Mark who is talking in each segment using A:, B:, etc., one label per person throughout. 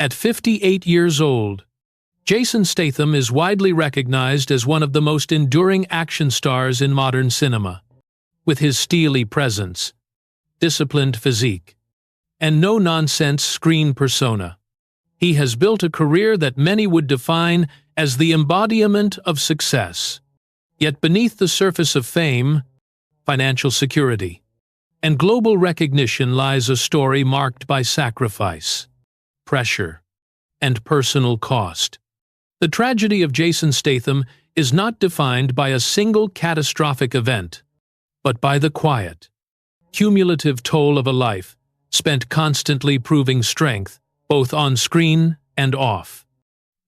A: At 58 years old, Jason Statham is widely recognized as one of the most enduring action stars in modern cinema. With his steely presence, disciplined physique, and no-nonsense screen persona, he has built a career that many would define as the embodiment of success. Yet beneath the surface of fame, financial security, and global recognition lies a story marked by sacrifice, pressure, and personal cost. The tragedy of Jason Statham is not defined by a single catastrophic event, but by the quiet, cumulative toll of a life spent constantly proving strength, both on screen and off.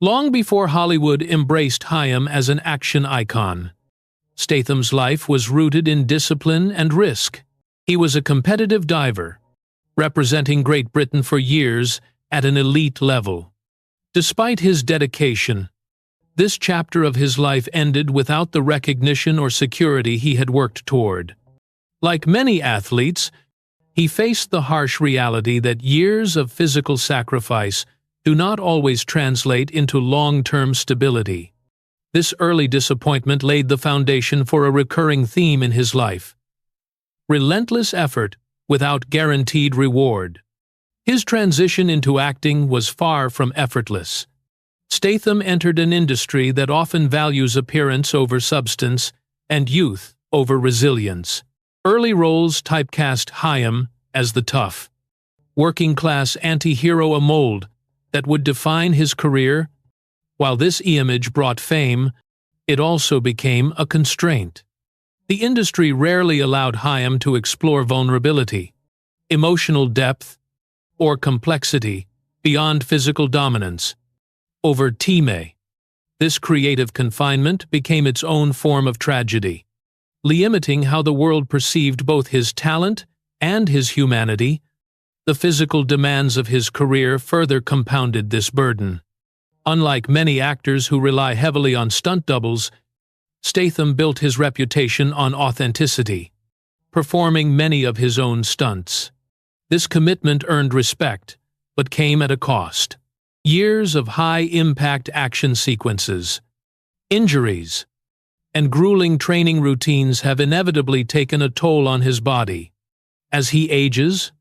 A: Long before Hollywood embraced him as an action icon, Statham's life was rooted in discipline and risk. He was a competitive diver, representing Great Britain for years at an elite level. Despite his dedication, this chapter of his life ended without the recognition or security he had worked toward. Like many athletes, he faced the harsh reality that years of physical sacrifice do not always translate into long-term stability. This early disappointment laid the foundation for a recurring theme in his life: relentless effort without guaranteed reward. His transition into acting was far from effortless. Statham entered an industry that often values appearance over substance and youth over resilience. Early roles typecast him as the tough, working-class anti-hero, a mold that would define his career. While this image brought fame, it also became a constraint. The industry rarely allowed him to explore vulnerability, emotional depth, or complexity beyond physical dominance. Over time, this creative confinement became its own form of tragedy, limiting how the world perceived both his talent and his humanity. The physical demands of his career further compounded this burden. Unlike many actors who rely heavily on stunt doubles, Statham built his reputation on authenticity, performing many of his own stunts. This commitment earned respect, but came at a cost. Years of high-impact action sequences, injuries, and grueling training routines have inevitably taken a toll on his body. As he ages,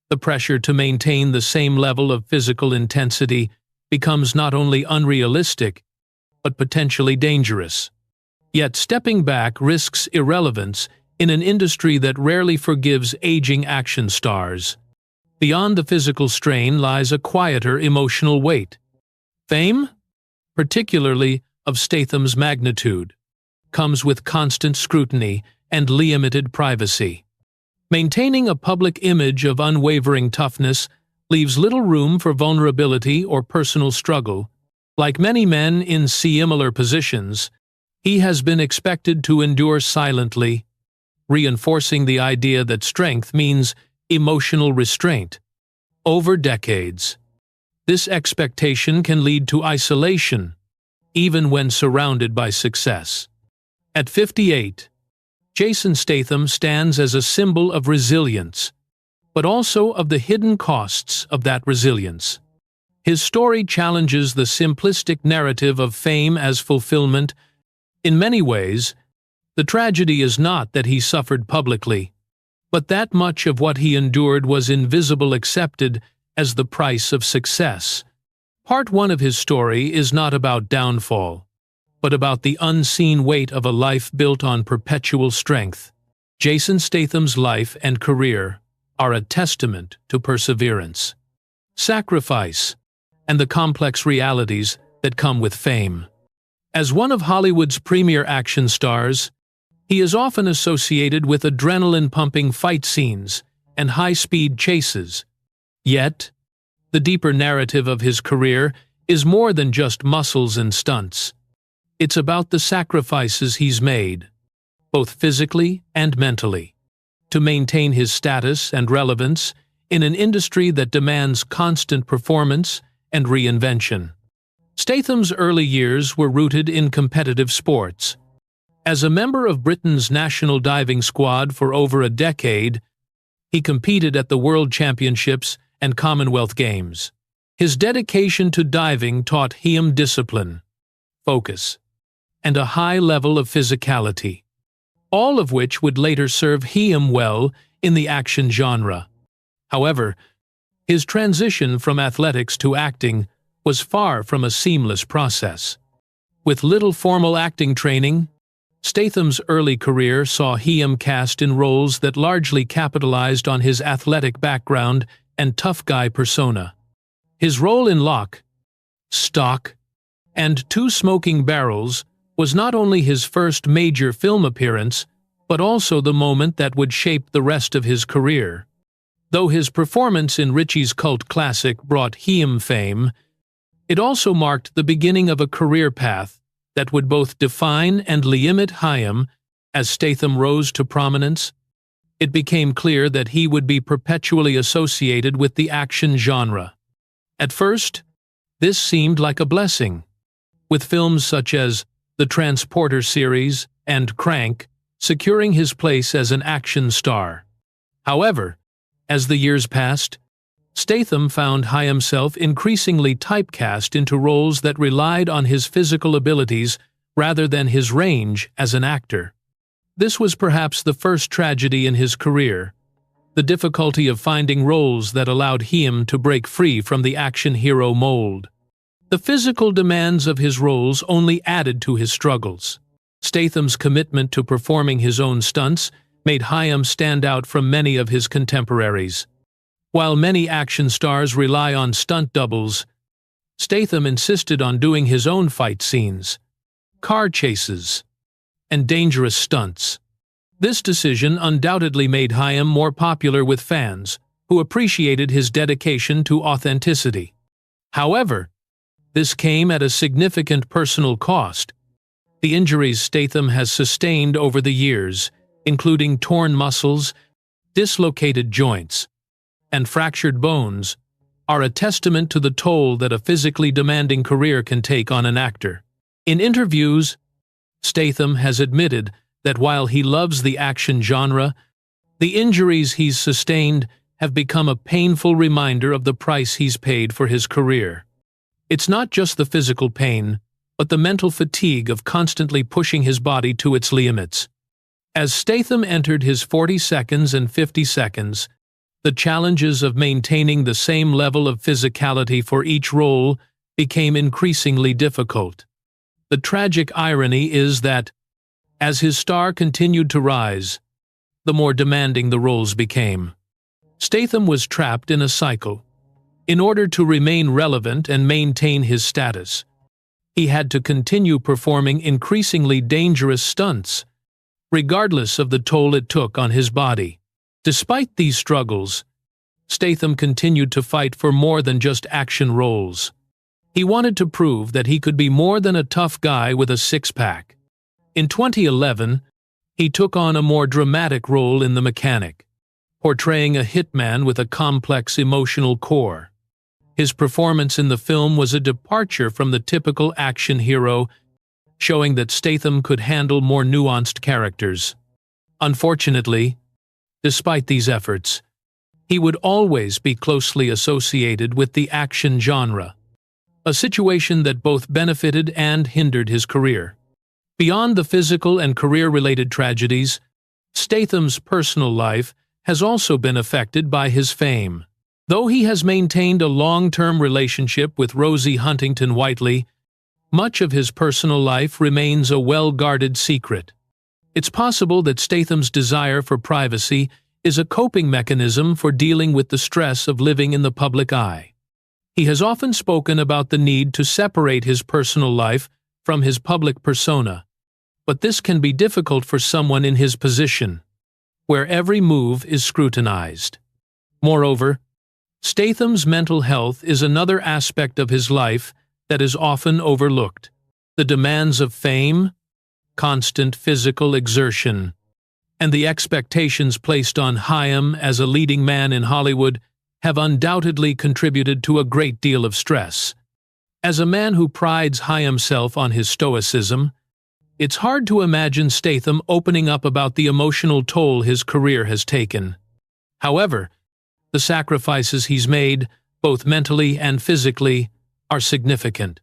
A: the pressure to maintain the same level of physical intensity becomes not only unrealistic, but potentially dangerous. Yet stepping back risks irrelevance in an industry that rarely forgives aging action stars. Beyond the physical strain lies a quieter emotional weight. Fame, particularly of Statham's magnitude, comes with constant scrutiny and limited privacy. Maintaining a public image of unwavering toughness leaves little room for vulnerability or personal struggle. Like many men in similar positions, he has been expected to endure silently, reinforcing the idea that strength means emotional restraint. Over decades, this expectation can lead to isolation, even when surrounded by success. At 58, Jason Statham stands as a symbol of resilience, but also of the hidden costs of that resilience. His story challenges the simplistic narrative of fame as fulfillment. In many ways, the tragedy is not that he suffered publicly, but that much of what he endured was invisible, accepted as the price of success. Part 1 of his story is not about downfall, but about the unseen weight of a life built on perpetual strength. Jason Statham's life and career are a testament to perseverance, sacrifice, and the complex realities that come with fame. As one of Hollywood's premier action stars, he is often associated with adrenaline-pumping fight scenes and high-speed chases. Yet, the deeper narrative of his career is more than just muscles and stunts. It's about the sacrifices he's made, both physically and mentally, to maintain his status and relevance in an industry that demands constant performance and reinvention. Statham's early years were rooted in competitive sports. As a member of Britain's national diving squad for over a decade, he competed at the World Championships and Commonwealth Games. His dedication to diving taught him discipline, focus, and a high level of physicality, all of which would later serve him well in the action genre. However, his transition from athletics to acting was far from a seamless process. With little formal acting training, Statham's early career saw him cast in roles that largely capitalized on his athletic background and tough guy persona. His role in Lock, Stock, and Two Smoking Barrels was not only his first major film appearance, but also the moment that would shape the rest of his career. Though his performance in Ritchie's cult classic brought him fame, it also marked the beginning of a career path that would both define and limit him. As Statham rose to prominence, it became clear that he would be perpetually associated with the action genre. At first, this seemed like a blessing, with films such as the Transporter series and Crank securing his place as an action star. However, as the years passed, Statham found himself increasingly typecast into roles that relied on his physical abilities rather than his range as an actor. This was perhaps the first tragedy in his career, the difficulty of finding roles that allowed him to break free from the action hero mold. The physical demands of his roles only added to his struggles. Statham's commitment to performing his own stunts made him stand out from many of his contemporaries. While many action stars rely on stunt doubles, Statham insisted on doing his own fight scenes, car chases, and dangerous stunts. This decision undoubtedly made him more popular with fans, who appreciated his dedication to authenticity. However, this came at a significant personal cost. The injuries Statham has sustained over the years, including torn muscles, dislocated joints, and fractured bones, are a testament to the toll that a physically demanding career can take on an actor. In interviews, Statham has admitted that while he loves the action genre, the injuries he's sustained have become a painful reminder of the price he's paid for his career. It's not just the physical pain, but the mental fatigue of constantly pushing his body to its limits. As Statham entered his 40 seconds and 50 seconds, the challenges of maintaining the same level of physicality for each role became increasingly difficult. The tragic irony is that, as his star continued to rise, the more demanding the roles became. Statham was trapped in a cycle. In order to remain relevant and maintain his status, he had to continue performing increasingly dangerous stunts, regardless of the toll it took on his body. Despite these struggles, Statham continued to fight for more than just action roles. He wanted to prove that he could be more than a tough guy with a six-pack. In 2011, he took on a more dramatic role in The Mechanic, portraying a hitman with a complex emotional core. His performance in the film was a departure from the typical action hero, showing that Statham could handle more nuanced characters. Unfortunately, despite these efforts, he would always be closely associated with the action genre, a situation that both benefited and hindered his career. Beyond the physical and career-related tragedies, Statham's personal life has also been affected by his fame. Though he has maintained a long-term relationship with Rosie Huntington-Whiteley, much of his personal life remains a well-guarded secret. It's possible that Statham's desire for privacy is a coping mechanism for dealing with the stress of living in the public eye. He has often spoken about the need to separate his personal life from his public persona, but this can be difficult for someone in his position, where every move is scrutinized. Moreover, Statham's mental health is another aspect of his life that is often overlooked. The demands of fame, constant physical exertion, and the expectations placed on him as a leading man in Hollywood have undoubtedly contributed to a great deal of stress. As a man who prides himself on his stoicism, it's hard to imagine Statham opening up about the emotional toll his career has taken. However, the sacrifices he's made, both mentally and physically, are significant,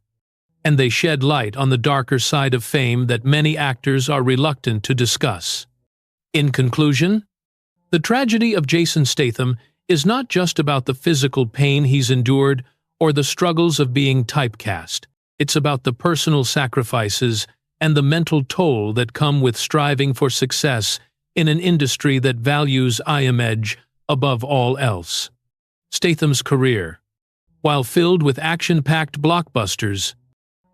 A: and they shed light on the darker side of fame that many actors are reluctant to discuss. In conclusion, the tragedy of Jason Statham is not just about the physical pain he's endured or the struggles of being typecast. It's about the personal sacrifices and the mental toll that come with striving for success in an industry that values image above all else. Statham's career, while filled with action-packed blockbusters,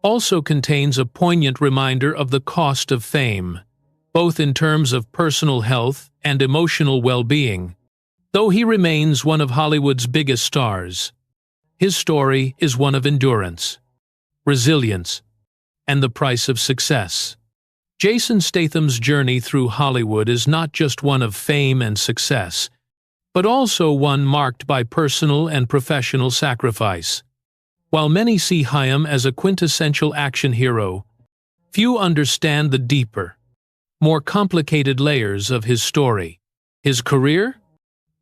A: also contains a poignant reminder of the cost of fame, both in terms of personal health and emotional well-being. Though he remains one of Hollywood's biggest stars, his story is one of endurance, resilience, and the price of success. Jason Statham's journey through Hollywood is not just one of fame and success, but also one marked by personal and professional sacrifice. While many see him as a quintessential action hero, few understand the deeper, more complicated layers of his story. His career,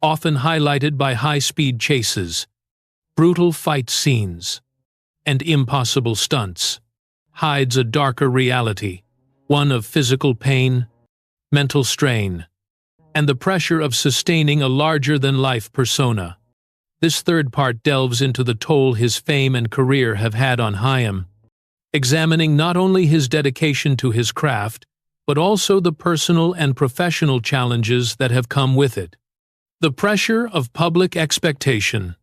A: often highlighted by high-speed chases, brutal fight scenes, and impossible stunts, hides a darker reality, one of physical pain, mental strain, and the pressure of sustaining a larger-than-life persona. This third part delves into the toll his fame and career have had on him, examining not only his dedication to his craft, but also the personal and professional challenges that have come with it. The pressure of public expectation.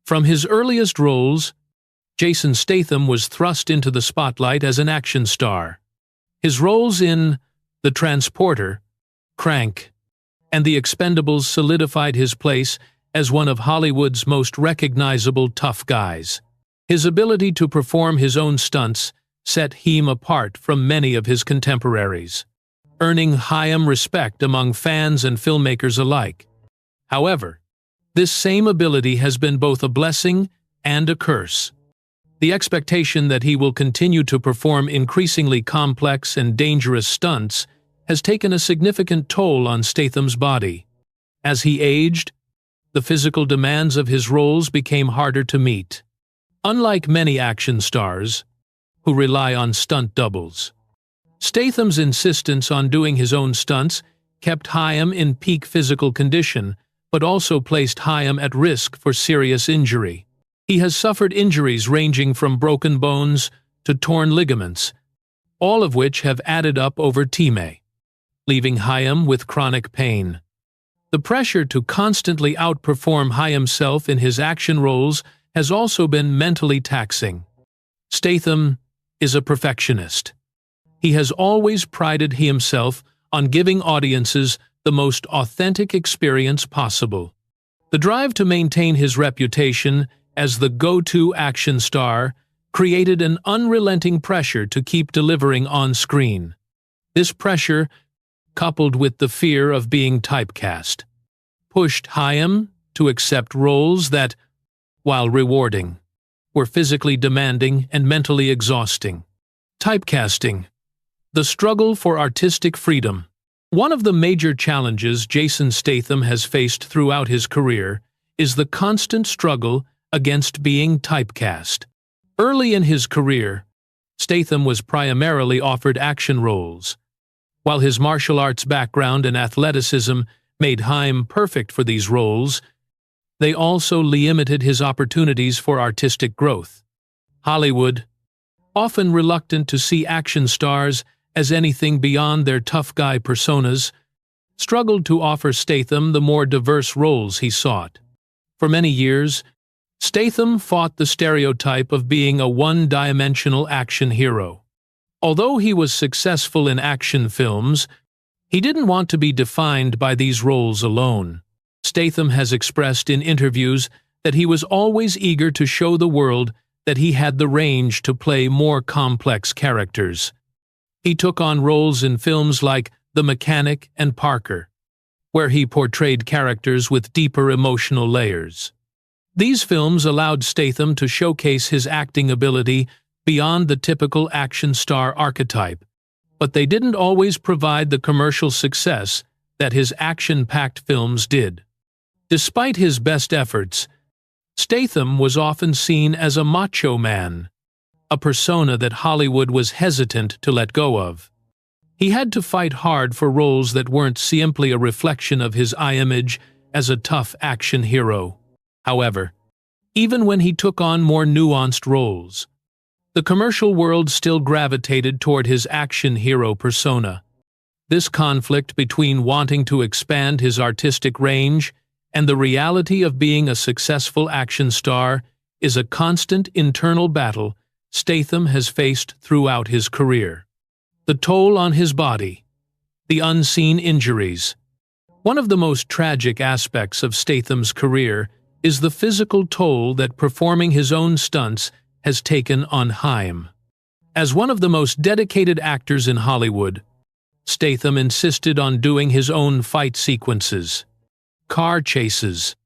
A: From his earliest roles, Jason Statham was thrust into the spotlight as an action star. His roles in The Transporter, Crank, and The Expendables solidified his place as one of Hollywood's most recognizable tough guys. His ability to perform his own stunts set him apart from many of his contemporaries, earning high respect among fans and filmmakers alike. However, this same ability has been both a blessing and a curse. The expectation that he will continue to perform increasingly complex and dangerous stunts has taken a significant toll on Statham's body. As he aged, the physical demands of his roles became harder to meet. Unlike many action stars, who rely on stunt doubles, Statham's insistence on doing his own stunts kept him in peak physical condition, but also placed him at risk for serious injury. He has suffered injuries ranging from broken bones to torn ligaments, all of which have added up over time, leaving him with chronic pain. The pressure to constantly outperform himself in his action roles has also been mentally taxing. Statham is a perfectionist. He has always prided himself on giving audiences the most authentic experience possible. The drive to maintain his reputation as the go-to action star created an unrelenting pressure to keep delivering on screen. This pressure, coupled with the fear of being typecast, pushed him to accept roles that, while rewarding, were physically demanding and mentally exhausting. Typecasting. The struggle for artistic freedom. One of the major challenges Jason Statham has faced throughout his career is the constant struggle against being typecast. Early in his career, Statham was primarily offered action roles. While his martial arts background and athleticism made him perfect for these roles, they also limited his opportunities for artistic growth. Hollywood, often reluctant to see action stars as anything beyond their tough guy personas, struggled to offer Statham the more diverse roles he sought. For many years, Statham fought the stereotype of being a one-dimensional action hero. Although he was successful in action films, he didn't want to be defined by these roles alone. Statham has expressed in interviews that he was always eager to show the world that he had the range to play more complex characters. He took on roles in films like The Mechanic and Parker, where he portrayed characters with deeper emotional layers. These films allowed Statham to showcase his acting ability beyond the typical action star archetype, but they didn't always provide the commercial success that his action-packed films did. Despite his best efforts, Statham was often seen as a macho man, a persona that Hollywood was hesitant to let go of. He had to fight hard for roles that weren't simply a reflection of his image as a tough action hero. However, even when he took on more nuanced roles, the commercial world still gravitated toward his action hero persona. This conflict between wanting to expand his artistic range and the reality of being a successful action star is a constant internal battle Statham has faced throughout his career. The toll on his body. The unseen injuries. One of the most tragic aspects of Statham's career is the physical toll that performing his own stunts has taken on him. As one of the most dedicated actors in Hollywood, Statham insisted on doing his own fight sequences, car chases,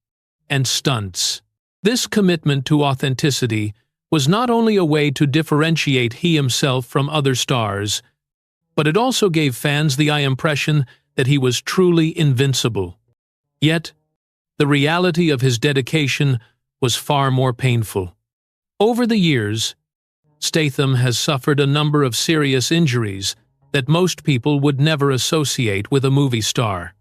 A: and stunts. This commitment to authenticity was not only a way to differentiate he himself from other stars, but it also gave fans the impression that he was truly invincible. Yet, the reality of his dedication was far more painful. Over the years, Statham has suffered a number of serious injuries that most people would never associate with a movie star.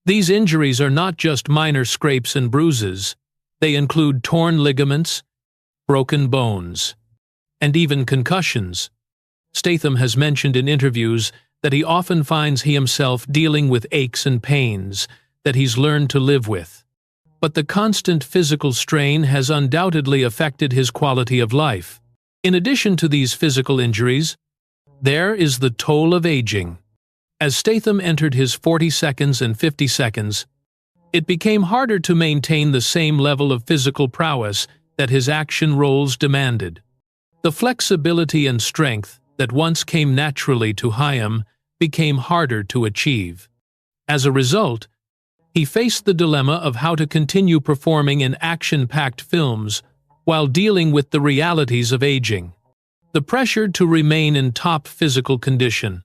A: These injuries are not just minor scrapes and bruises. They include torn ligaments, broken bones, and even concussions. Statham has mentioned in interviews that he often finds he himself dealing with aches and pains that he's learned to live with. But the constant physical strain has undoubtedly affected his quality of life. In addition to these physical injuries, there is the toll of aging. As Statham entered his 40s and 50s, it became harder to maintain the same level of physical prowess that his action roles demanded. The flexibility and strength that once came naturally to him became harder to achieve. As a result, he faced the dilemma of how to continue performing in action-packed films while dealing with the realities of aging. The pressure to remain in top physical condition,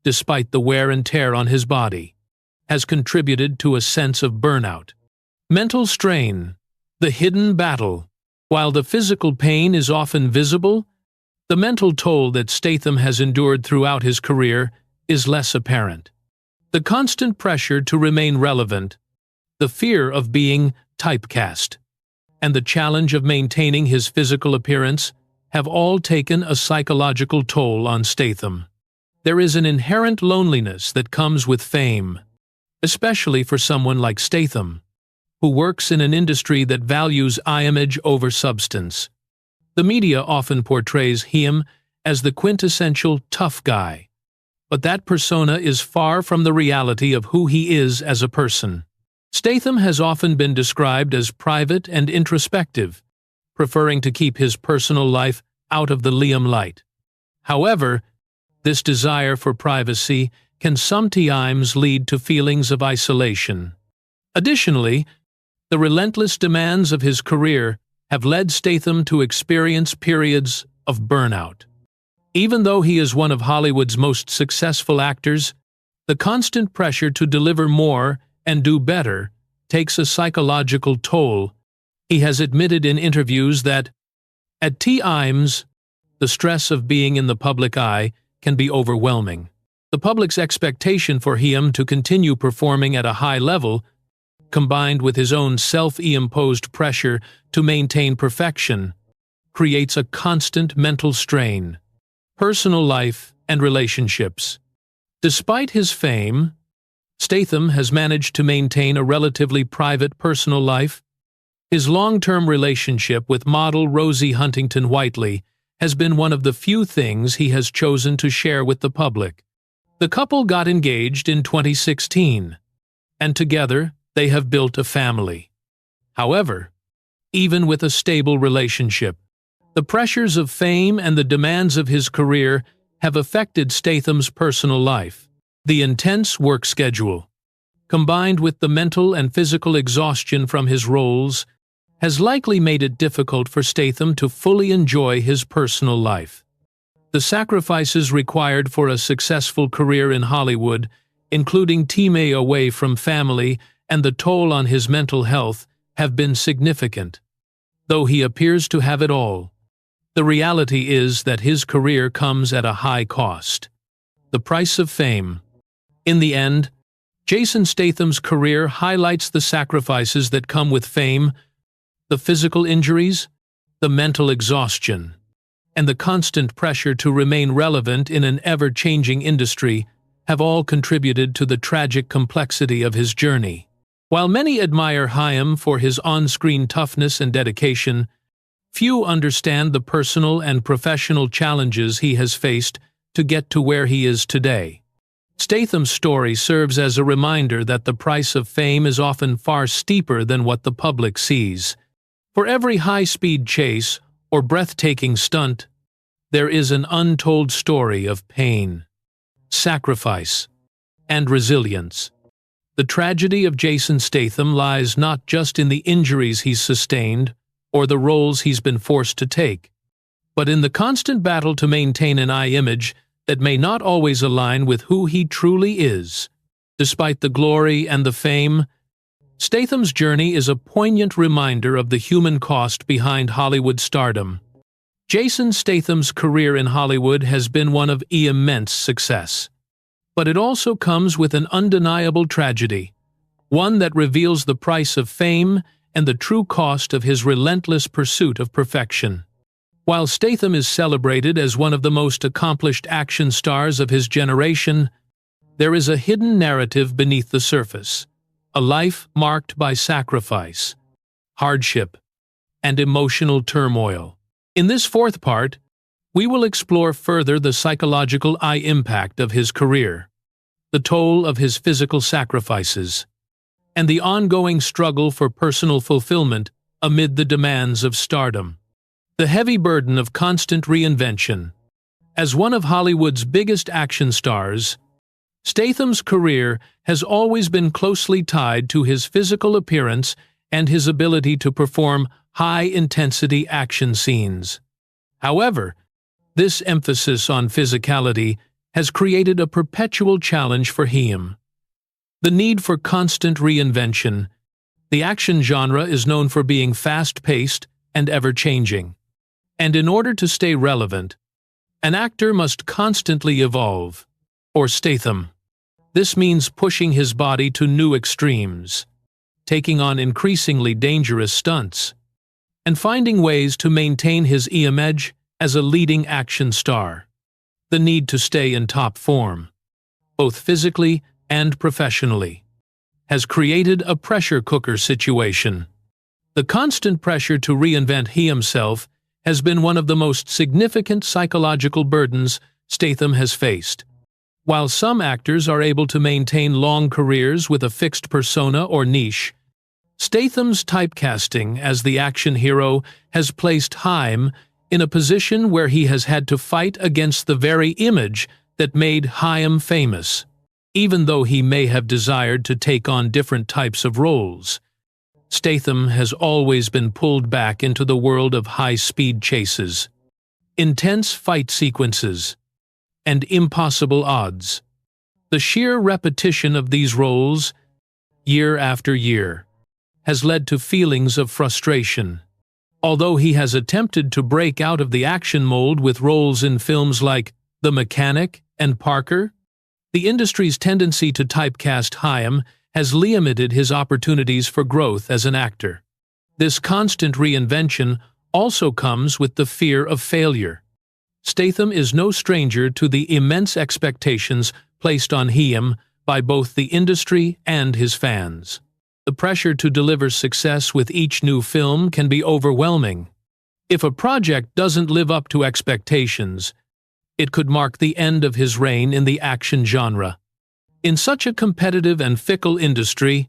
A: despite the wear and tear on his body, has contributed to a sense of burnout. Mental strain, the hidden battle. While the physical pain is often visible, the mental toll that Statham has endured throughout his career is less apparent. The constant pressure to remain relevant, the fear of being typecast, and the challenge of maintaining his physical appearance have all taken a psychological toll on Statham. There is an inherent loneliness that comes with fame, especially for someone like Statham, who works in an industry that values image over substance. The media often portrays him as the quintessential tough guy, but that persona is far from the reality of who he is as a person. Statham has often been described as private and introspective, preferring to keep his personal life out of the limelight. However, this desire for privacy can sometimes lead to feelings of isolation. Additionally, the relentless demands of his career have led Statham to experience periods of burnout. Even though he is one of Hollywood's most successful actors, the constant pressure to deliver more and do better takes a psychological toll. He has admitted in interviews that, at times, the stress of being in the public eye can be overwhelming. The public's expectation for him to continue performing at a high level, combined with his own self-imposed pressure to maintain perfection, creates a constant mental strain. Personal life and relationships. Despite his fame, Statham has managed to maintain a relatively private personal life. His long-term relationship with model Rosie Huntington-Whiteley has been one of the few things he has chosen to share with the public. The couple got engaged in 2016, and together they have built a family. However, even with a stable relationship, the pressures of fame and the demands of his career have affected Statham's personal life. The intense work schedule, combined with the mental and physical exhaustion from his roles, has likely made it difficult for Statham to fully enjoy his personal life. The sacrifices required for a successful career in Hollywood, including time away from family and the toll on his mental health, have been significant. Though he appears to have it all, the reality is that his career comes at a high cost. The price of fame. In the end, Jason Statham's career highlights the sacrifices that come with fame, the physical injuries, the mental exhaustion, and the constant pressure to remain relevant in an ever-changing industry have all contributed to the tragic complexity of his journey. While many admire Chaim for his on-screen toughness and dedication, few understand the personal and professional challenges he has faced to get to where he is today. Statham's story serves as a reminder that the price of fame is often far steeper than what the public sees. For every high-speed chase or breathtaking stunt, there is an untold story of pain, sacrifice, and resilience. The tragedy of Jason Statham lies not just in the injuries he's sustained or the roles he's been forced to take, but in the constant battle to maintain an eye image that may not always align with who he truly is. Despite the glory and the fame, Statham's journey is a poignant reminder of the human cost behind Hollywood stardom. Jason Statham's career in Hollywood has been one of immense success. But it also comes with an undeniable tragedy, one that reveals the price of fame and the true cost of his relentless pursuit of perfection. While Statham is celebrated as one of the most accomplished action stars of his generation, there is a hidden narrative beneath the surface, a life marked by sacrifice, hardship, and emotional turmoil. In this fourth part, we will explore further the psychological impact of his career, the toll of his physical sacrifices, and the ongoing struggle for personal fulfillment amid the demands of stardom. The heavy burden of constant reinvention. As one of Hollywood's biggest action stars, Statham's career has always been closely tied to his physical appearance and his ability to perform high-intensity action scenes. However, this emphasis on physicality has created a perpetual challenge for him. The need for constant reinvention. The action genre is known for being fast-paced and ever-changing. And in order to stay relevant, an actor must constantly evolve. For Statham, this means pushing his body to new extremes, taking on increasingly dangerous stunts, and finding ways to maintain his image as a leading action star. The need to stay in top form, both physically and professionally, has created a pressure cooker situation. The constant pressure to reinvent himself has been one of the most significant psychological burdens Statham has faced. While some actors are able to maintain long careers with a fixed persona or niche, Statham's typecasting as the action hero has placed Chaim in a position where he has had to fight against the very image that made Chaim famous. Even though he may have desired to take on different types of roles, Statham has always been pulled back into the world of high-speed chases, intense fight sequences, and impossible odds. The sheer repetition of these roles, year after year, has led to feelings of frustration. Although he has attempted to break out of the action mold with roles in films like The Mechanic and Parker, the industry's tendency to typecast Chaim has limited his opportunities for growth as an actor. This constant reinvention also comes with the fear of failure. Statham is no stranger to the immense expectations placed on him by both the industry and his fans. The pressure to deliver success with each new film can be overwhelming. If a project doesn't live up to expectations, it could mark the end of his reign in the action genre. In such a competitive and fickle industry,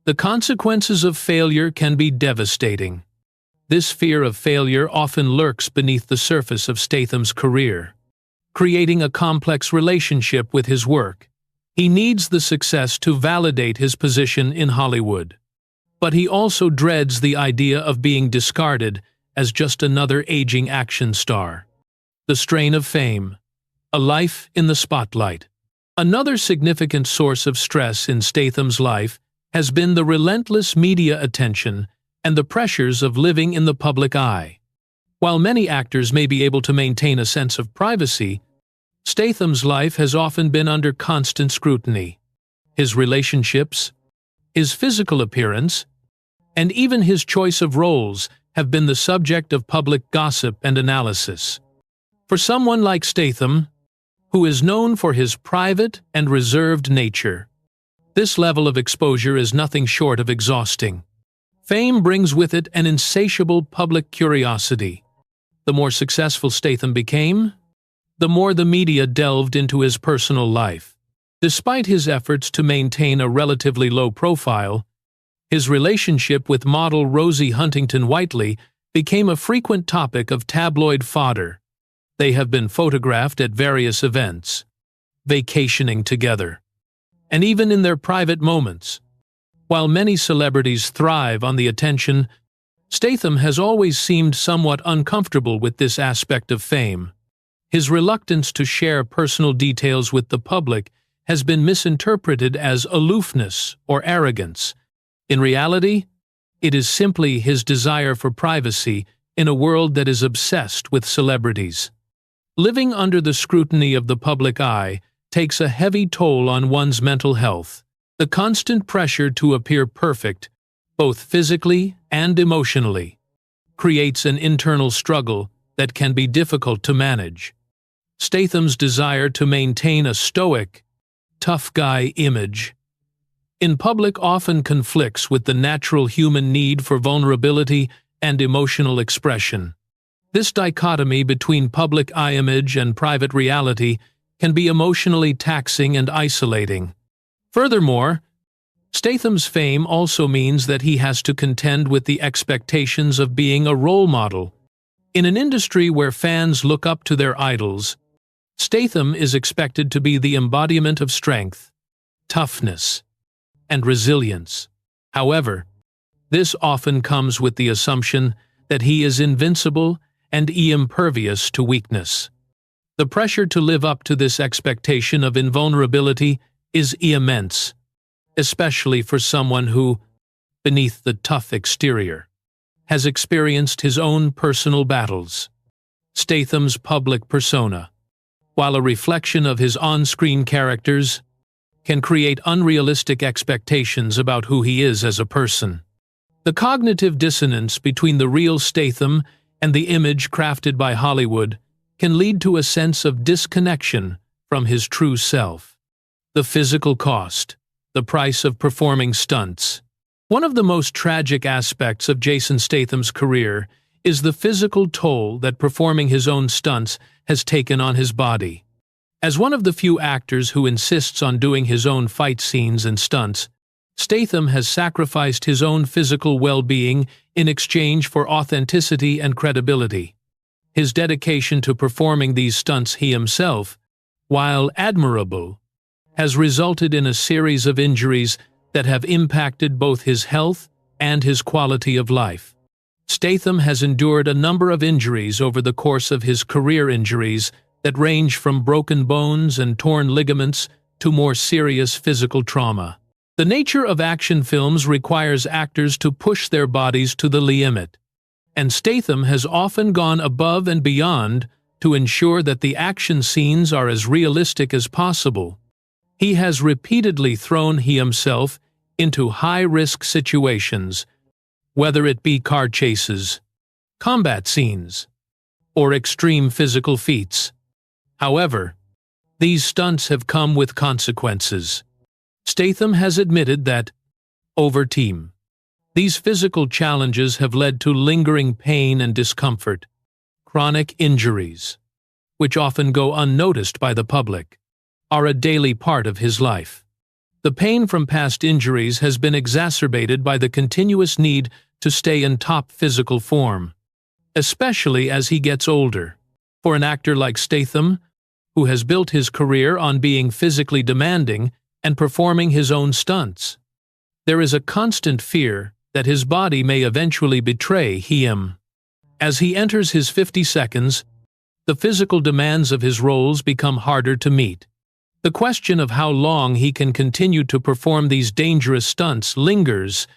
A: the consequences of failure can be devastating. This fear of failure often lurks beneath the surface of Statham's career, creating a complex relationship with his work. He needs the success to validate his position in Hollywood, but he also dreads the idea of being discarded as just another aging action star. The strain of fame, a life in the spotlight. Another significant source of stress in Statham's life has been the relentless media attention and the pressures of living in the public eye. While many actors may be able to maintain a sense of privacy, Statham's life has often been under constant scrutiny. His relationships, his physical appearance, and even his choice of roles have been the subject of public gossip and analysis. For someone like Statham, who is known for his private and reserved nature, this level of exposure is nothing short of exhausting. Fame brings with it an insatiable public curiosity. The more successful Statham became, the more the media delved into his personal life. Despite his efforts to maintain a relatively low profile, his relationship with model Rosie Huntington-Whiteley became a frequent topic of tabloid fodder. They have been photographed at various events, vacationing together, and even in their private moments. While many celebrities thrive on the attention, Statham has always seemed somewhat uncomfortable with this aspect of fame. His reluctance to share personal details with the public has been misinterpreted as aloofness or arrogance. In reality, it is simply his desire for privacy in a world that is obsessed with celebrities. Living under the scrutiny of the public eye takes a heavy toll on one's mental health. The constant pressure to appear perfect, both physically and emotionally, creates an internal struggle that can be difficult to manage. Statham's desire to maintain a stoic, tough guy image in public often conflicts with the natural human need for vulnerability and emotional expression. This dichotomy between public eye image and private reality can be emotionally taxing and isolating. Furthermore, Statham's fame also means that he has to contend with the expectations of being a role model. In an industry where fans look up to their idols, Statham is expected to be the embodiment of strength, toughness, and resilience. However, this often comes with the assumption that he is invincible and impervious to weakness. The pressure to live up to this expectation of invulnerability is immense, especially for someone who, beneath the tough exterior, has experienced his own personal battles. Statham's public persona, while a reflection of his on-screen characters, can create unrealistic expectations about who he is as a person. The cognitive dissonance between the real Statham and the image crafted by Hollywood can lead to a sense of disconnection from his true self. The physical cost, the price of performing stunts. One of the most tragic aspects of Jason Statham's career is the physical toll that performing his own stunts has taken on his body. As one of the few actors who insists on doing his own fight scenes and stunts, Statham has sacrificed his own physical well-being in exchange for authenticity and credibility. His dedication to performing these stunts he himself, while admirable, has resulted in a series of injuries that have impacted both his health and his quality of life. Statham has endured a number of injuries over the course of his career, injuries that range from broken bones and torn ligaments to more serious physical trauma. The nature of action films requires actors to push their bodies to the limit, and Statham has often gone above and beyond to ensure that the action scenes are as realistic as possible. He has repeatedly thrown himself into high-risk situations, whether it be car chases, combat scenes, or extreme physical feats. However, these stunts have come with consequences. Statham has admitted that, over time, these physical challenges have led to lingering pain and discomfort, chronic injuries, which often go unnoticed by the public, are a daily part of his life. The pain from past injuries has been exacerbated by the continuous need to stay in top physical form, especially as he gets older. For an actor like Statham, who has built his career on being physically demanding and performing his own stunts, there is a constant fear that his body may eventually betray him. As he enters his 50 seconds, the physical demands of his roles become harder to meet. The question of how long he can continue to perform these dangerous stunts lingers,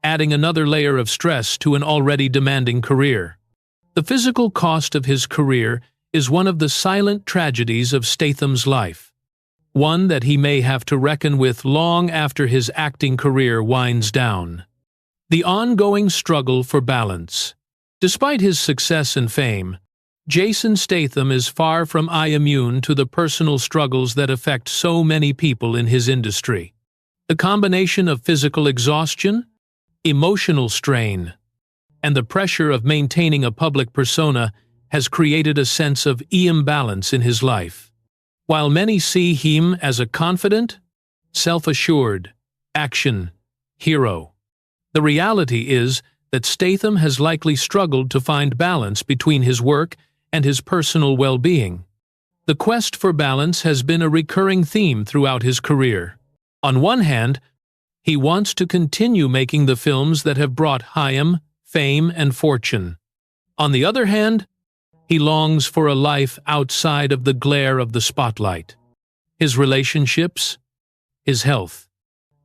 A: adding another layer of stress to an already demanding career. The physical cost of his career is one of the silent tragedies of Statham's life, one that he may have to reckon with long after his acting career winds down. The ongoing struggle for balance. Despite his success and fame, Jason Statham is far from immune to the personal struggles that affect so many people in his industry. The combination of physical exhaustion, emotional strain, and the pressure of maintaining a public persona has created a sense of imbalance in his life. While many see him as a confident, self-assured, action hero, the reality is that Statham has likely struggled to find balance between his work and his personal well-being. The quest for balance has been a recurring theme throughout his career. On one hand, he wants to continue making the films that have brought him fame and fortune. On the other hand, he longs for a life outside of the glare of the spotlight. His relationships, his health,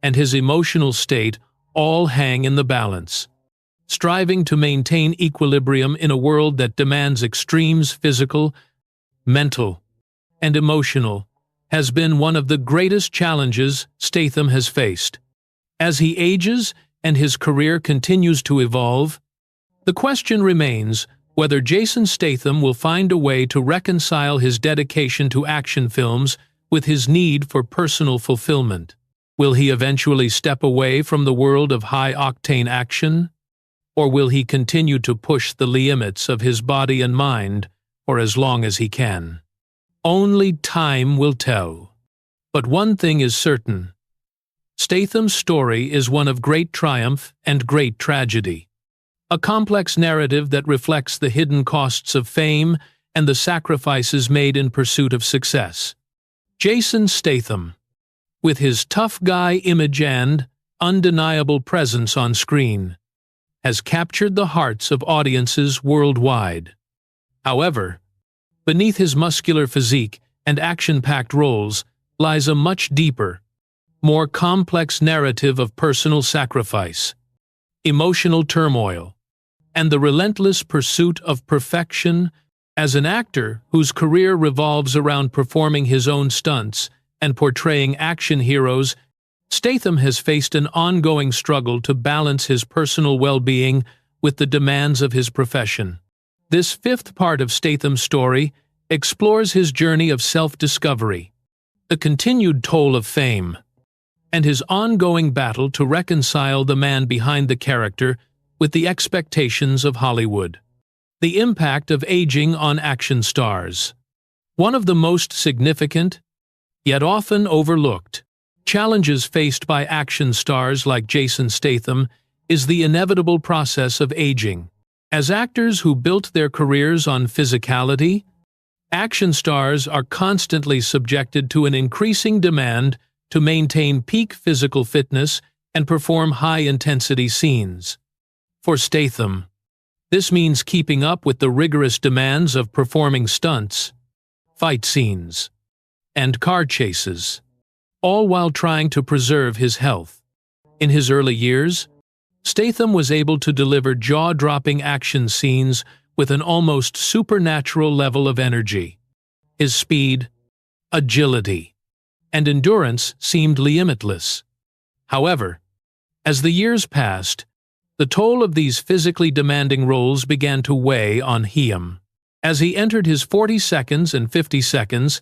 A: and his emotional state all hang in the balance. Striving to maintain equilibrium in a world that demands extremes, physical, mental, and emotional, has been one of the greatest challenges Statham has faced. As he ages and his career continues to evolve, the question remains whether Jason Statham will find a way to reconcile his dedication to action films with his need for personal fulfillment. Will he eventually step away from the world of high-octane action? Or will he continue to push the limits of his body and mind for as long as he can? Only time will tell. But one thing is certain. Statham's story is one of great triumph and great tragedy. A complex narrative that reflects the hidden costs of fame and the sacrifices made in pursuit of success. Jason Statham, with his tough guy image and undeniable presence on screen, has captured the hearts of audiences worldwide. However, beneath his muscular physique and action-packed roles lies a much deeper, more complex narrative of personal sacrifice, emotional turmoil, and the relentless pursuit of perfection. As an actor whose career revolves around performing his own stunts and portraying action heroes, Statham has faced an ongoing struggle to balance his personal well-being with the demands of his profession. This fifth part of Statham's story explores his journey of self-discovery, the continued toll of fame, and his ongoing battle to reconcile the man behind the character with the expectations of Hollywood. The impact of aging on action stars. One of the most significant, yet often overlooked, challenges faced by action stars like Jason Statham is the inevitable process of aging. As actors who built their careers on physicality, action stars are constantly subjected to an increasing demand to maintain peak physical fitness and perform high-intensity scenes. For Statham, this means keeping up with the rigorous demands of performing stunts, fight scenes, and car chases, all while trying to preserve his health. In his early years, Statham was able to deliver jaw-dropping action scenes with an almost supernatural level of energy. His speed, agility, and endurance seemed limitless. However, as the years passed, the toll of these physically demanding roles began to weigh on him. As he entered his 40 seconds and 50 seconds,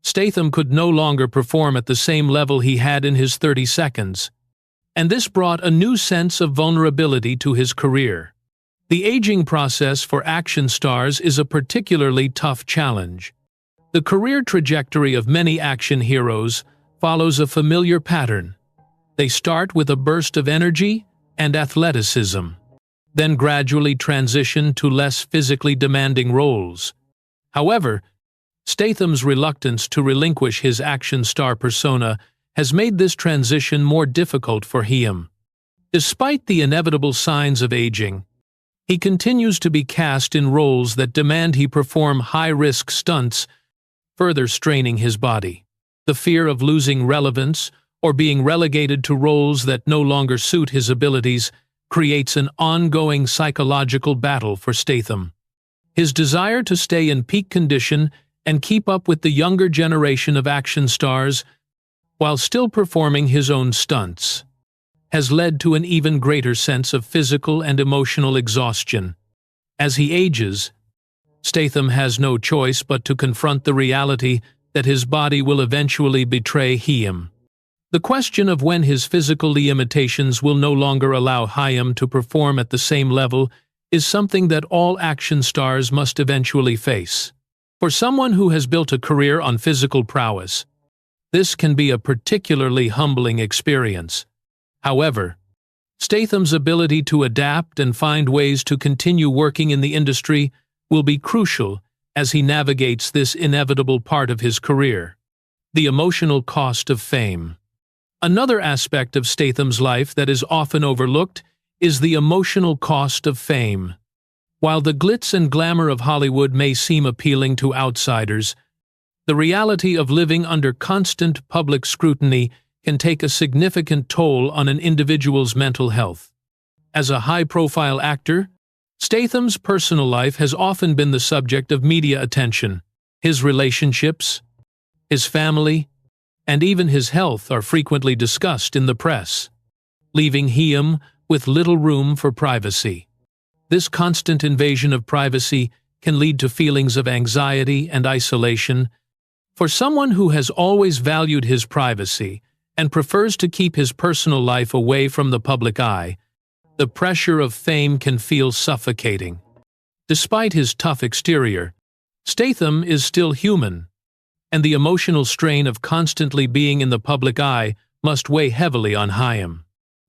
A: Statham could no longer perform at the same level he had in his 30 seconds, and this brought a new sense of vulnerability to his career. The aging process for action stars is a particularly tough challenge. The career trajectory of many action heroes follows a familiar pattern. They start with a burst of energy and athleticism, then gradually transition to less physically demanding roles. However, Statham's reluctance to relinquish his action star persona has made this transition more difficult for him. Despite the inevitable signs of aging, he continues to be cast in roles that demand he perform high-risk stunts, further straining his body. The fear of losing relevance or being relegated to roles that no longer suit his abilities creates an ongoing psychological battle for Statham. His desire to stay in peak condition and keep up with the younger generation of action stars while still performing his own stunts has led to an even greater sense of physical and emotional exhaustion. As he ages, Statham has no choice but to confront the reality that his body will eventually betray him. The question of when his physical limitations will no longer allow him to perform at the same level is something that all action stars must eventually face. For someone who has built a career on physical prowess, this can be a particularly humbling experience. However, Statham's ability to adapt and find ways to continue working in the industry will be crucial as he navigates this inevitable part of his career. The emotional cost of fame. Another aspect of Statham's life that is often overlooked is the emotional cost of fame. While the glitz and glamour of Hollywood may seem appealing to outsiders, the reality of living under constant public scrutiny can take a significant toll on an individual's mental health. As a high-profile actor, Statham's personal life has often been the subject of media attention. His relationships, his family, and even his health are frequently discussed in the press, leaving him with little room for privacy. This constant invasion of privacy can lead to feelings of anxiety and isolation. For someone who has always valued his privacy and prefers to keep his personal life away from the public eye, the pressure of fame can feel suffocating. Despite his tough exterior, Statham is still human, and the emotional strain of constantly being in the public eye must weigh heavily on him.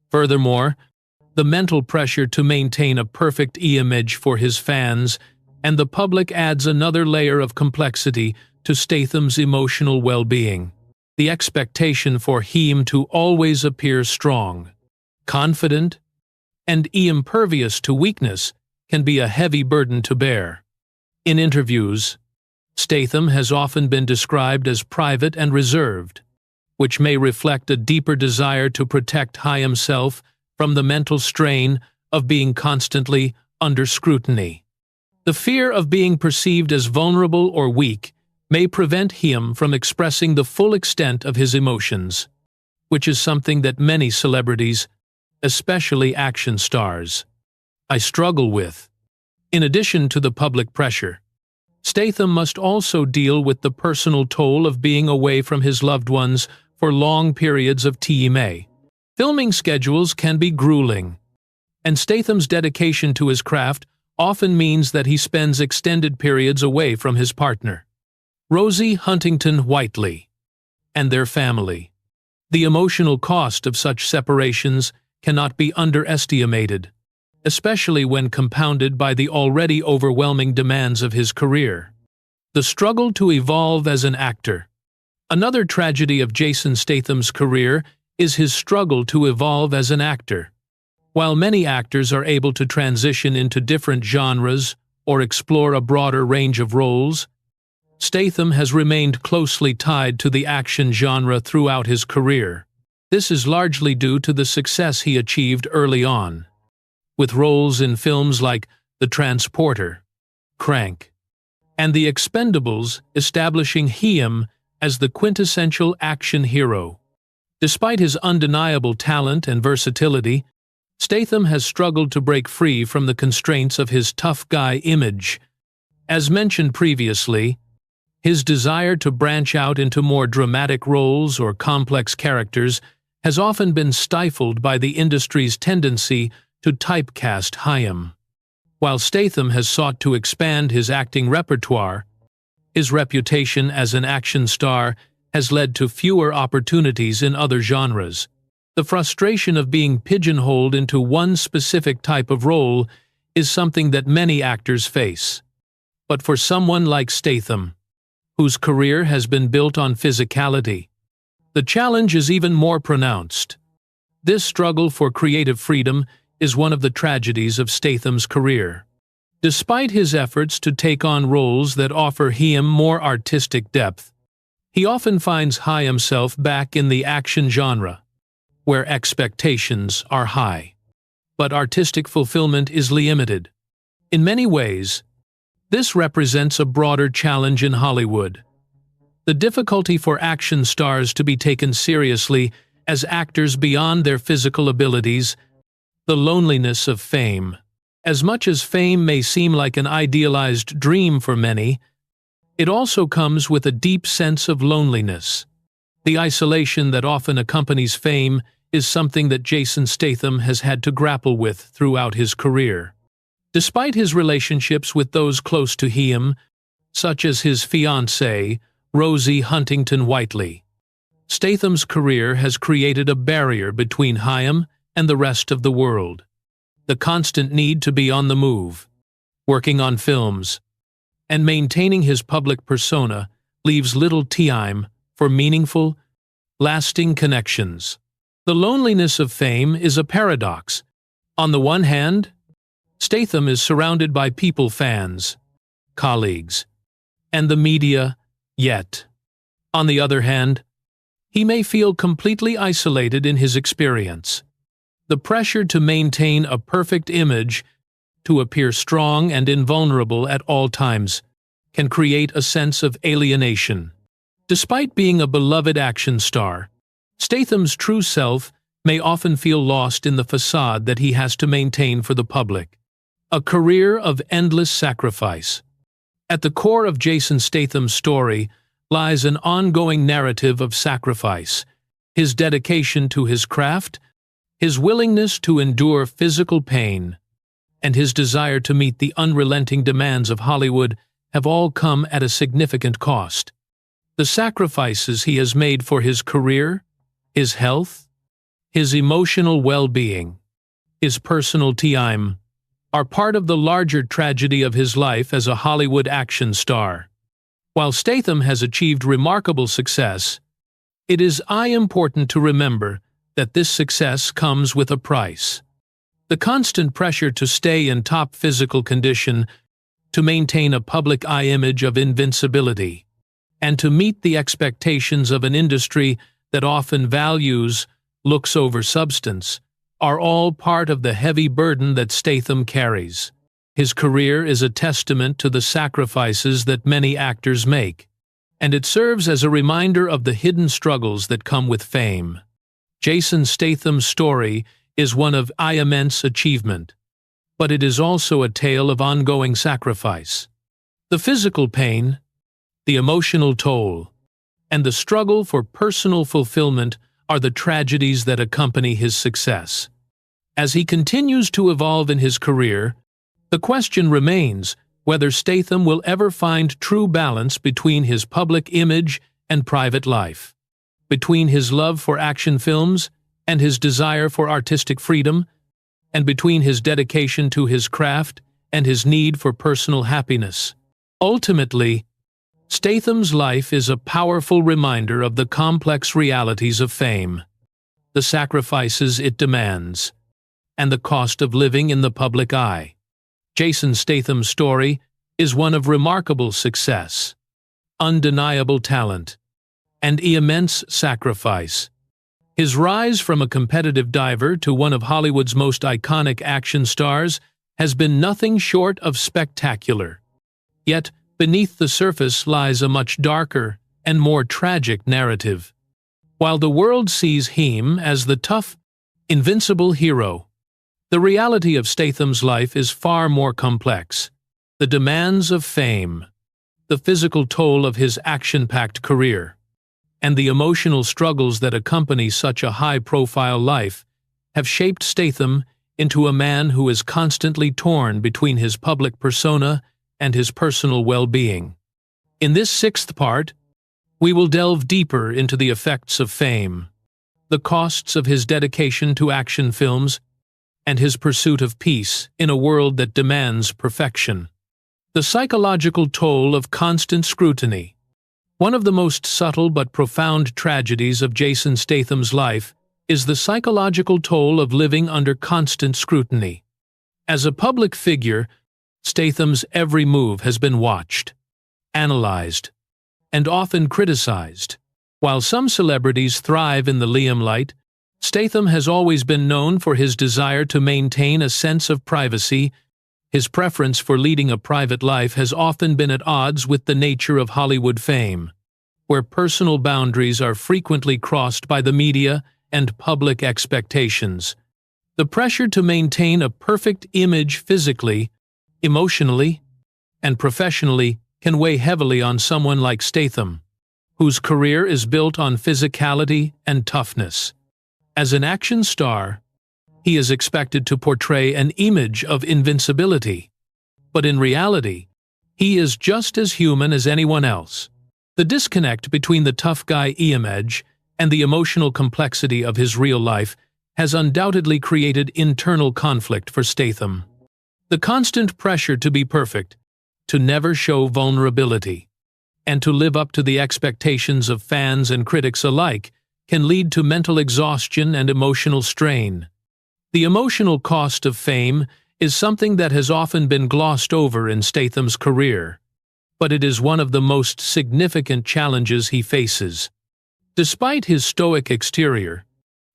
A: Furthermore, the mental pressure to maintain a perfect image for his fans and the public adds another layer of complexity to Statham's emotional well-being. The expectation for him to always appear strong, confident, and impervious to weakness can be a heavy burden to bear. In interviews, Statham has often been described as private and reserved, which may reflect a deeper desire to protect himself from the mental strain of being constantly under scrutiny. The fear of being perceived as vulnerable or weak may prevent him from expressing the full extent of his emotions, which is something that many celebrities, especially action stars, struggle with. In addition to the public pressure, Statham must also deal with the personal toll of being away from his loved ones for long periods of time. Filming schedules can be grueling, and Statham's dedication to his craft often means that he spends extended periods away from his partner, Rosie Huntington-Whiteley, and their family. The emotional cost of such separations cannot be underestimated, especially when compounded by the already overwhelming demands of his career. The struggle to evolve as an actor. Another tragedy of Jason Statham's career is his struggle to evolve as an actor. While many actors are able to transition into different genres or explore a broader range of roles, Statham has remained closely tied to the action genre throughout his career. This is largely due to the success he achieved early on, with roles in films like The Transporter, Crank, and The Expendables establishing him as the quintessential action hero. Despite his undeniable talent and versatility, Statham has struggled to break free from the constraints of his tough guy image. As mentioned previously, his desire to branch out into more dramatic roles or complex characters has often been stifled by the industry's tendency to typecast him. While Statham has sought to expand his acting repertoire, his reputation as an action star has led to fewer opportunities in other genres. The frustration of being pigeonholed into one specific type of role is something that many actors face. But for someone like Statham, whose career has been built on physicality, the challenge is even more pronounced. This struggle for creative freedom is one of the tragedies of Statham's career. Despite his efforts to take on roles that offer him more artistic depth, he often finds himself back in the action genre, where expectations are high. but artistic fulfillment is limited. In many ways, this represents a broader challenge in Hollywood. The difficulty for action stars to be taken seriously as actors beyond their physical abilities, the loneliness of fame. As much as fame may seem like an idealized dream for many, it also comes with a deep sense of loneliness. The isolation that often accompanies fame is something that Jason Statham has had to grapple with throughout his career. Despite his relationships with those close to him, such as his fiancée, Rosie Huntington-Whiteley, Statham's career has created a barrier between him and the rest of the world. The constant need to be on the move, working on films, and maintaining his public persona leaves little time for meaningful, lasting connections. The loneliness of fame is a paradox. On the one hand, Statham is surrounded by fans, colleagues, and the media, yet, on the other hand, he may feel completely isolated in his experience. The pressure to maintain a perfect image, to appear strong and invulnerable at all times, can create a sense of alienation. Despite being a beloved action star, Statham's true self may often feel lost in the facade that he has to maintain for the public. A career of endless sacrifice. At the core of Jason Statham's story lies an ongoing narrative of sacrifice, his dedication to his craft, his willingness to endure physical pain, and his desire to meet the unrelenting demands of Hollywood have all come at a significant cost. The sacrifices he has made for his career, his health, his emotional well-being, his personal time, are part of the larger tragedy of his life as a Hollywood action star. While Statham has achieved remarkable success, it is important to remember that this success comes with a price. The constant pressure to stay in top physical condition, to maintain a public eye image of invincibility, and to meet the expectations of an industry that often values looks over substance, are all part of the heavy burden that Statham carries. His career is a testament to the sacrifices that many actors make, and it serves as a reminder of the hidden struggles that come with fame. Jason Statham's story is one of immense achievement, but it is also a tale of ongoing sacrifice. The physical pain, the emotional toll, and the struggle for personal fulfillment are the tragedies that accompany his success. As he continues to evolve in his career, the question remains whether Statham will ever find true balance between his public image and private life, between his love for action films and his desire for artistic freedom, and between his dedication to his craft and his need for personal happiness. Ultimately, Statham's life is a powerful reminder of the complex realities of fame, the sacrifices it demands, and the cost of living in the public eye. Jason Statham's story is one of remarkable success, undeniable talent, and immense sacrifice. His rise from a competitive diver to one of Hollywood's most iconic action stars has been nothing short of spectacular. Yet, beneath the surface lies a much darker and more tragic narrative. While the world sees him as the tough, invincible hero, the reality of Statham's life is far more complex. The demands of fame, the physical toll of his action-packed career, and the emotional struggles that accompany such a high-profile life have shaped Statham into a man who is constantly torn between his public persona and his personal well-being. In this sixth part, we will delve deeper into the effects of fame, the costs of his dedication to action films, and his pursuit of peace in a world that demands perfection. The psychological toll of constant scrutiny. One of the most subtle but profound tragedies of Jason Statham's life is the psychological toll of living under constant scrutiny. As a public figure, Statham's every move has been watched, analyzed, and often criticized. While some celebrities thrive in the limelight, Statham has always been known for his desire to maintain a sense of privacy. His preference for leading a private life has often been at odds with the nature of Hollywood fame, where personal boundaries are frequently crossed by the media and public expectations. The pressure to maintain a perfect image physically, emotionally, and professionally can weigh heavily on someone like Statham, whose career is built on physicality and toughness. As an action star, he is expected to portray an image of invincibility, but in reality, he is just as human as anyone else. The disconnect between the tough guy image and the emotional complexity of his real life has undoubtedly created internal conflict for Statham. The constant pressure to be perfect, to never show vulnerability, and to live up to the expectations of fans and critics alike can lead to mental exhaustion and emotional strain. The emotional cost of fame is something that has often been glossed over in Statham's career, but it is one of the most significant challenges he faces. Despite his stoic exterior,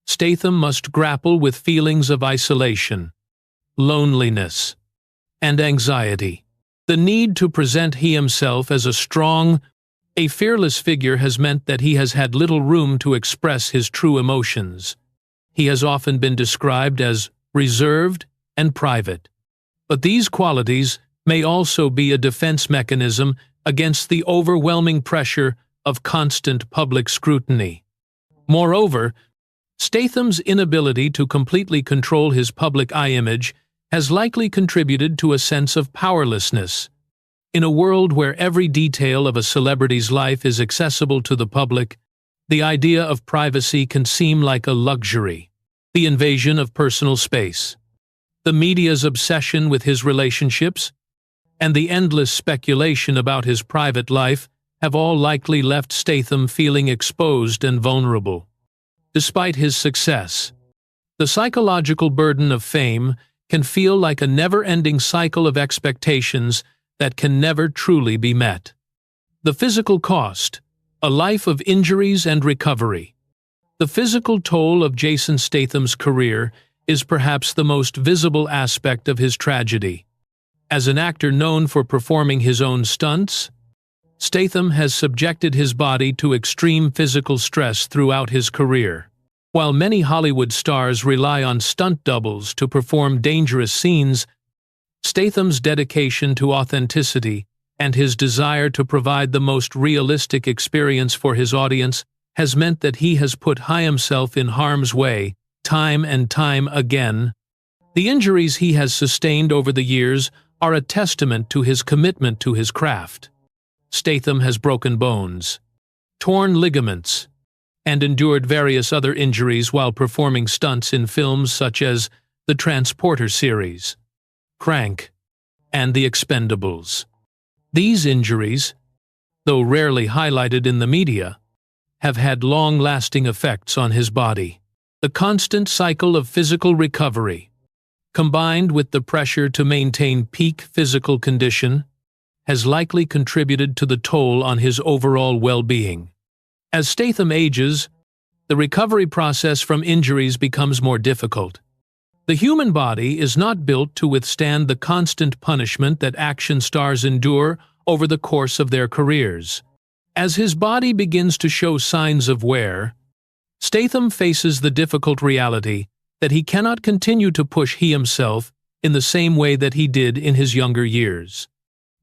A: Statham must grapple with feelings of isolation, loneliness, and anxiety. The need to present himself as a fearless figure has meant that he has had little room to express his true emotions. He has often been described as reserved and private, but these qualities may also be a defense mechanism against the overwhelming pressure of constant public scrutiny. Moreover, Statham's inability to completely control his public eye image has likely contributed to a sense of powerlessness. In a world where every detail of a celebrity's life is accessible to the public, the idea of privacy can seem like a luxury. The invasion of personal space, the media's obsession with his relationships, and the endless speculation about his private life have all likely left Statham feeling exposed and vulnerable. Despite his success, the psychological burden of fame can feel like a never-ending cycle of expectations that can never truly be met. The physical cost, a life of injuries and recovery. The physical toll of Jason Statham's career is perhaps the most visible aspect of his tragedy. As an actor known for performing his own stunts, Statham has subjected his body to extreme physical stress throughout his career. While many Hollywood stars rely on stunt doubles to perform dangerous scenes, Statham's dedication to authenticity and his desire to provide the most realistic experience for his audience has meant that he has put himself in harm's way time and time again. The injuries he has sustained over the years are a testament to his commitment to his craft. Statham has broken bones, torn ligaments, and endured various other injuries while performing stunts in films such as the Transporter series, Crank, and The Expendables. These injuries, though rarely highlighted in the media, have had long-lasting effects on his body. The constant cycle of physical recovery, combined with the pressure to maintain peak physical condition, has likely contributed to the toll on his overall well-being. As Statham ages, the recovery process from injuries becomes more difficult. The human body is not built to withstand the constant punishment that action stars endure over the course of their careers. As his body begins to show signs of wear, Statham faces the difficult reality that he cannot continue to push himself in the same way that he did in his younger years.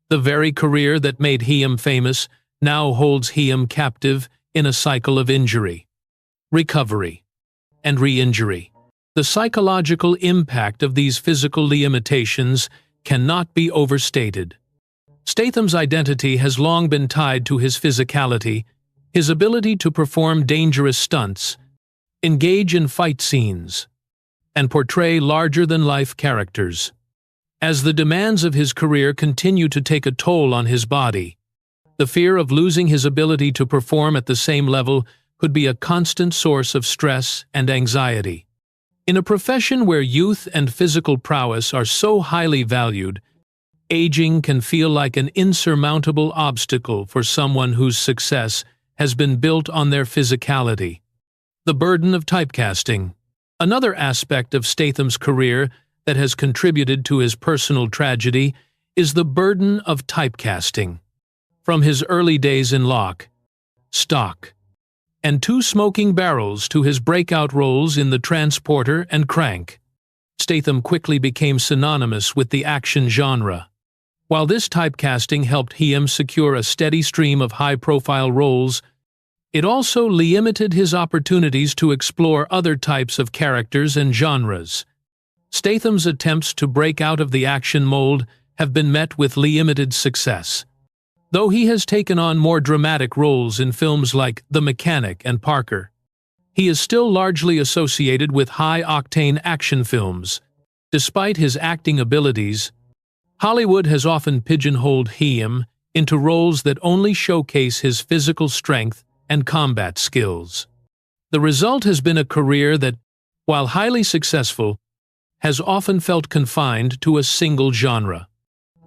A: The very career that made him famous now holds him captive in a cycle of injury, recovery, and re-injury. The psychological impact of these physical limitations cannot be overstated. Statham's identity has long been tied to his physicality, his ability to perform dangerous stunts, engage in fight scenes, and portray larger-than-life characters. As the demands of his career continue to take a toll on his body, the fear of losing his ability to perform at the same level could be a constant source of stress and anxiety. In a profession where youth and physical prowess are so highly valued, aging can feel like an insurmountable obstacle for someone whose success has been built on their physicality. The burden of typecasting. Another aspect of Statham's career that has contributed to his personal tragedy is the burden of typecasting. From his early days in Lock, Stock, and Two Smoking Barrels to his breakout roles in The Transporter and Crank, Statham quickly became synonymous with the action genre. While this typecasting helped him secure a steady stream of high-profile roles, it also limited his opportunities to explore other types of characters and genres. Statham's attempts to break out of the action mold have been met with limited success. Though he has taken on more dramatic roles in films like The Mechanic and Parker, he is still largely associated with high-octane action films. Despite his acting abilities, Hollywood has often pigeonholed him into roles that only showcase his physical strength and combat skills. The result has been a career that, while highly successful, has often felt confined to a single genre.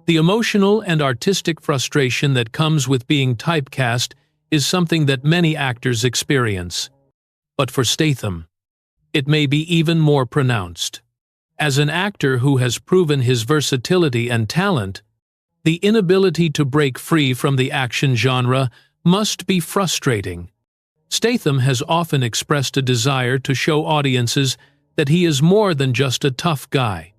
A: The emotional and artistic frustration that comes with being typecast is something that many actors experience. But for Statham, it may be even more pronounced. As an actor who has proven his versatility and talent, the inability to break free from the action genre must be frustrating. Statham has often expressed a desire to show audiences that he is more than just a tough guy.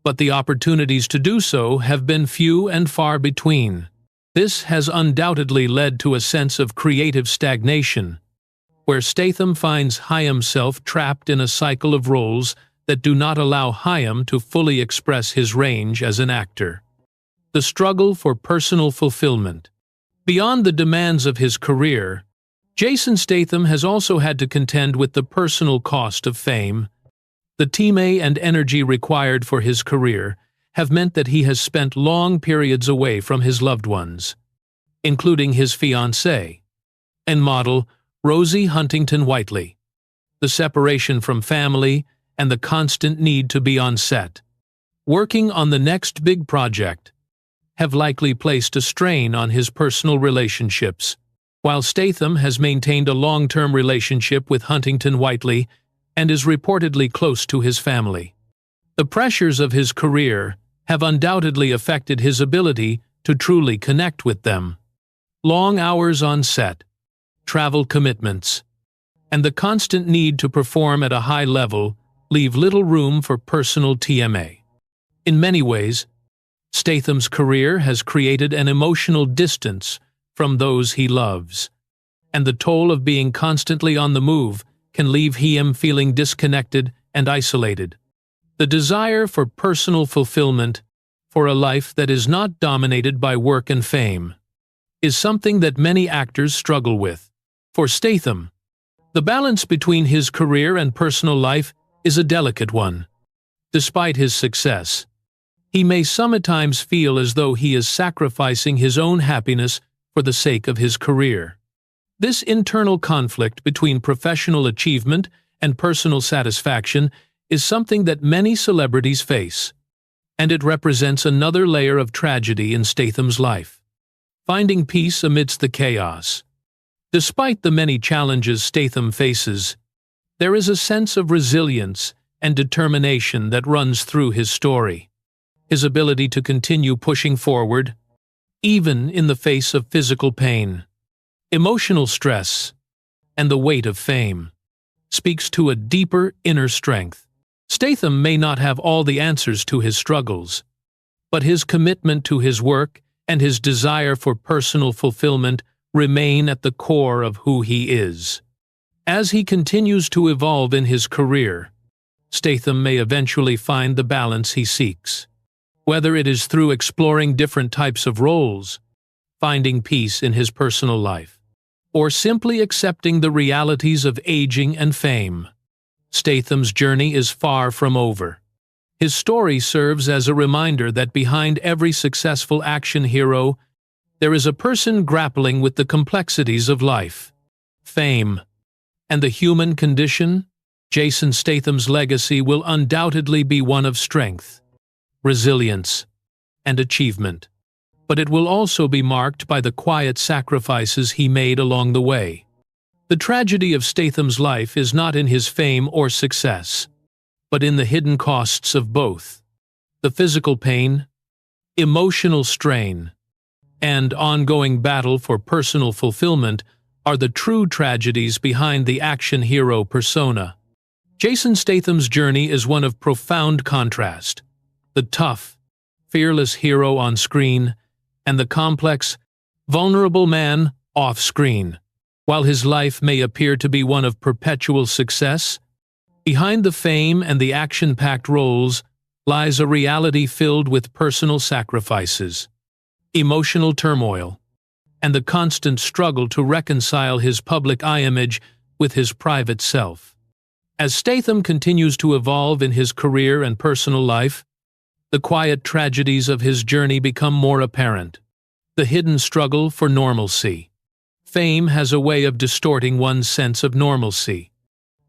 A: But the opportunities to do so have been few and far between. This has undoubtedly led to a sense of creative stagnation, where Statham finds himself trapped in a cycle of roles that do not allow him to fully express his range as an actor. The struggle for personal fulfillment. Beyond the demands of his career, Jason Statham has also had to contend with the personal cost of fame. The time and energy required for his career have meant that he has spent long periods away from his loved ones, including his fiancée and model Rosie Huntington-Whiteley. The separation from family and the constant need to be on set, working on the next big project, have likely placed a strain on his personal relationships. While Statham has maintained a long-term relationship with Huntington-Whiteley and is reportedly close to his family, the pressures of his career have undoubtedly affected his ability to truly connect with them. Long hours on set, travel commitments, and the constant need to perform at a high level leave little room for personal time. In many ways, Statham's career has created an emotional distance from those he loves, and the toll of being constantly on the move can leave him feeling disconnected and isolated. The desire for personal fulfillment, for a life that is not dominated by work and fame, is something that many actors struggle with. For Statham, the balance between his career and personal life is a delicate one. Despite his success, he may sometimes feel as though he is sacrificing his own happiness for the sake of his career. This internal conflict between professional achievement and personal satisfaction is something that many celebrities face, and it represents another layer of tragedy in Statham's life. Finding peace amidst the chaos. Despite the many challenges Statham faces, there is a sense of resilience and determination that runs through his story. His ability to continue pushing forward, even in the face of physical pain, emotional stress, and the weight of fame, speaks to a deeper inner strength. Statham may not have all the answers to his struggles, but his commitment to his work and his desire for personal fulfillment remain at the core of who he is. As he continues to evolve in his career, Statham may eventually find the balance he seeks. Whether it is through exploring different types of roles, finding peace in his personal life, or simply accepting the realities of aging and fame, Statham's journey is far from over. His story serves as a reminder that behind every successful action hero, there is a person grappling with the complexities of life, fame, and the human condition. Jason Statham's legacy will undoubtedly be one of strength, resilience, and achievement, but it will also be marked by the quiet sacrifices he made along the way. The tragedy of Statham's life is not in his fame or success, but in the hidden costs of both. The physical pain, emotional strain, and ongoing battle for personal fulfillment are the true tragedies behind the action hero persona. Jason Statham's journey is one of profound contrast. The tough, fearless hero on screen, and the complex, vulnerable man off-screen. While his life may appear to be one of perpetual success, behind the fame and the action-packed roles lies a reality filled with personal sacrifices, emotional turmoil, and the constant struggle to reconcile his public eye image with his private self. As Statham continues to evolve in his career and personal life, the quiet tragedies of his journey become more apparent. The hidden struggle for normalcy. Fame has a way of distorting one's sense of normalcy.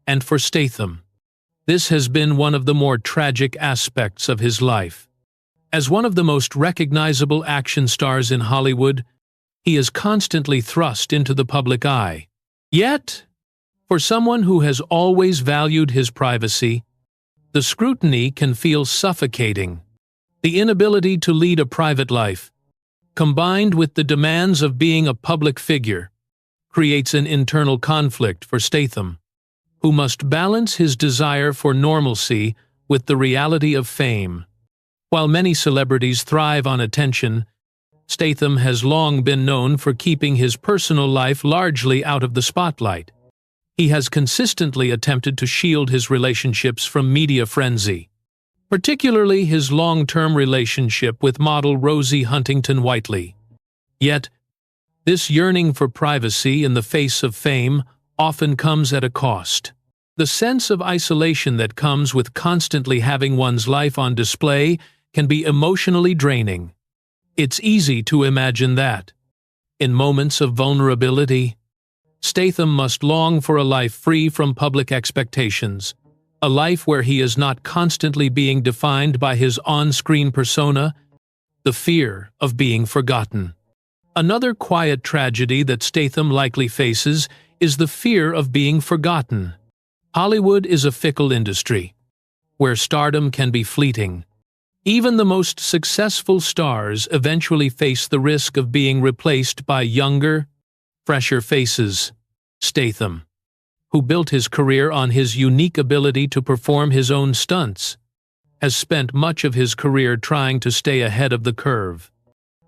A: And for Statham, this has been one of the more tragic aspects of his life. As one of the most recognizable action stars in Hollywood, he is constantly thrust into the public eye. Yet, for someone who has always valued his privacy, the scrutiny can feel suffocating. The inability to lead a private life, combined with the demands of being a public figure, creates an internal conflict for Statham, who must balance his desire for normalcy with the reality of fame. While many celebrities thrive on attention, Statham has long been known for keeping his personal life largely out of the spotlight. He has consistently attempted to shield his relationships from media frenzy, particularly his long-term relationship with model Rosie Huntington-Whiteley. Yet, this yearning for privacy in the face of fame often comes at a cost. The sense of isolation that comes with constantly having one's life on display can be emotionally draining. It's easy to imagine that, in moments of vulnerability, Statham must long for a life free from public expectations, a life where he is not constantly being defined by his on-screen persona, the fear of being forgotten. Another quiet tragedy that Statham likely faces is the fear of being forgotten. Hollywood is a fickle industry, where stardom can be fleeting. Even the most successful stars eventually face the risk of being replaced by younger, fresher faces. Statham, who built his career on his unique ability to perform his own stunts, has spent much of his career trying to stay ahead of the curve,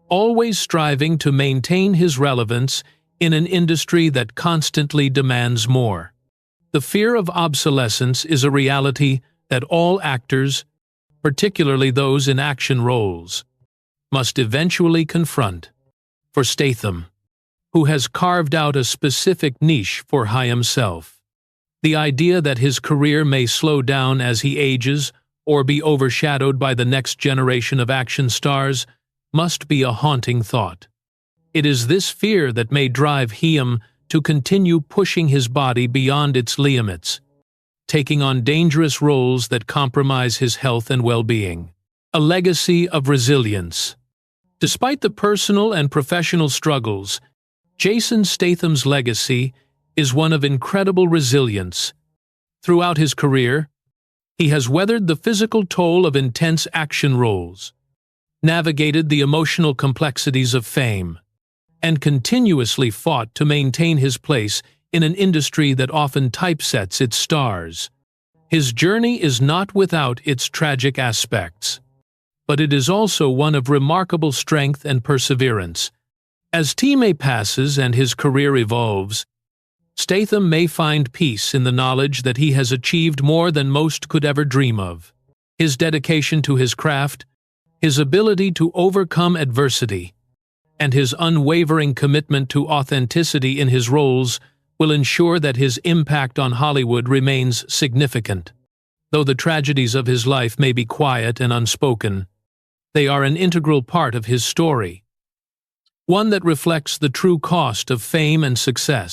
A: always striving to maintain his relevance in an industry that constantly demands more. The fear of obsolescence is a reality that all actors, particularly those in action roles, must eventually confront. For Statham, who has carved out a specific niche for himself, the idea that his career may slow down as he ages or be overshadowed by the next generation of action stars must be a haunting thought. It is this fear that may drive him to continue pushing his body beyond its limits, taking on dangerous roles that compromise his health and well-being. A legacy of resilience. Despite the personal and professional struggles, Jason Statham's legacy is one of incredible resilience. Throughout his career, he has weathered the physical toll of intense action roles, navigated the emotional complexities of fame, and continuously fought to maintain his place in an industry that often typesets its stars. His journey is not without its tragic aspects, but it is also one of remarkable strength and perseverance. As time passes and his career evolves, Statham may find peace in the knowledge that he has achieved more than most could ever dream of. His dedication to his craft, his ability to overcome adversity, and his unwavering commitment to authenticity in his roles will ensure that his impact on Hollywood remains significant. Though the tragedies of his life may be quiet and unspoken, they are an integral part of his story, one that reflects the true cost of fame and success.